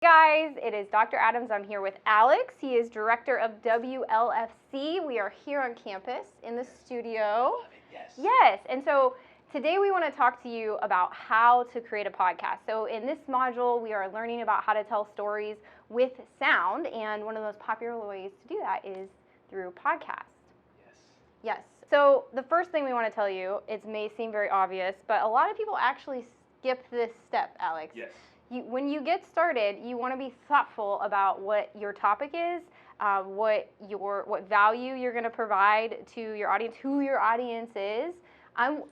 Guys, it is Dr. Adams. I'm here with Alex. He is director of WLFC. We are here on campus in the studio. I love it, yes. Yes, and so today we want to talk to you about how to create a podcast. So in this module, we are learning about how to tell stories with sound, and one of the most popular ways to do that is through podcast. Yes. Yes. So the first thing we want to tell you, it may seem very obvious, but a lot of people actually skip this step, Alex. Yes. When you get started, you want to be thoughtful about what your topic is, what value you're going to provide to your audience, who your audience is.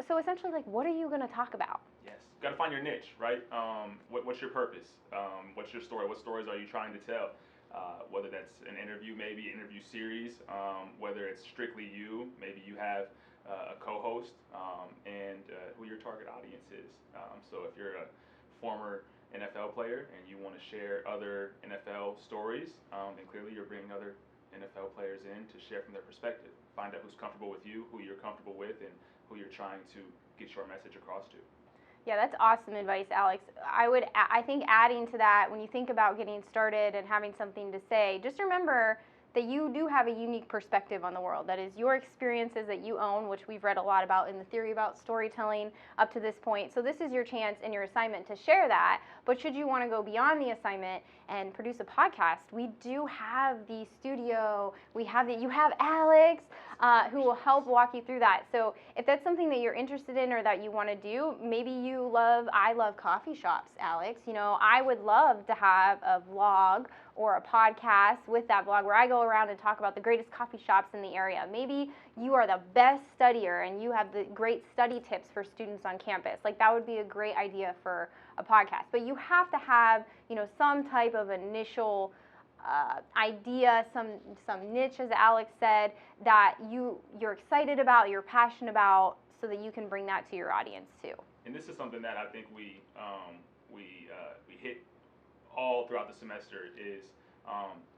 So essentially, like, what are you going to talk about? Yes. Got to find your niche, right? What's your purpose? What's your story? What stories are you trying to tell? Whether that's an interview, maybe interview series, whether it's strictly you, maybe you have a co-host, and who your target audience is. So if you're a former NFL player and you want to share other NFL stories, then clearly you're bringing other NFL players in to share from their perspective. Find out who's comfortable with you, who you're comfortable with, and who you're trying to get your message across to. Yeah, that's awesome advice, Alex. I think adding to that, when you think about getting started and having something to say, just remember that you do have a unique perspective on the world. That is your experiences that you own, which we've read a lot about in the theory about storytelling up to this point. So this is your chance and your assignment to share that. But should you want to go beyond the assignment and produce a podcast, we do have the studio. You have Alex, who will help walk you through that. So if that's something that you're interested in or that you want to do, maybe I love coffee shops, Alex. You know, I would love to have a vlog or a podcast with that blog where I go around and talk about the greatest coffee shops in the area. Maybe you are the best studier and you have the great study tips for students on campus. Like, that would be a great idea for a podcast. But you have to have, some type of initial idea, some niche, as Alex said, that you're excited about, you're passionate about, so that you can bring that to your audience too. And this is something that I think we hit all throughout the semester is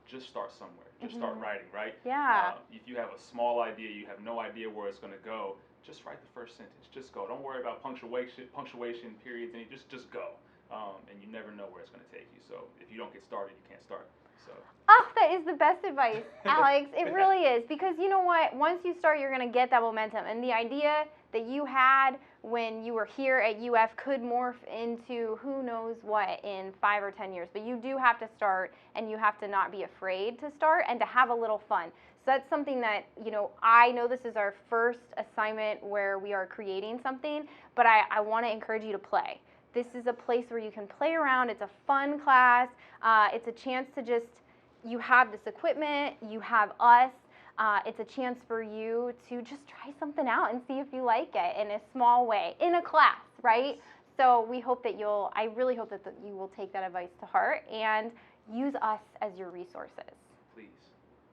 just start somewhere. Just start writing, right? Yeah. If you have a small idea, you have no idea where it's going to go, just write the first sentence. Just go. Don't worry about punctuation periods, and just go. And you never know where it's going to take you. So if you don't get started, you can't start. So. Oh, that is the best advice, Alex. It really is. Because you know what? Once you start, you're going to get that momentum. And the idea that you had when you were here at UF could morph into who knows what in 5 or 10 years. But you do have to start, and you have to not be afraid to start and to have a little fun. So that's something that, I know this is our first assignment where we are creating something, but I want to encourage you to play. This is a place where you can play around. It's a fun class. It's a chance to you have this equipment, you have us. It's a chance for you to just try something out and see if you like it in a small way, in a class, right? So we hope that I really hope that you will take that advice to heart and use us as your resources. Please.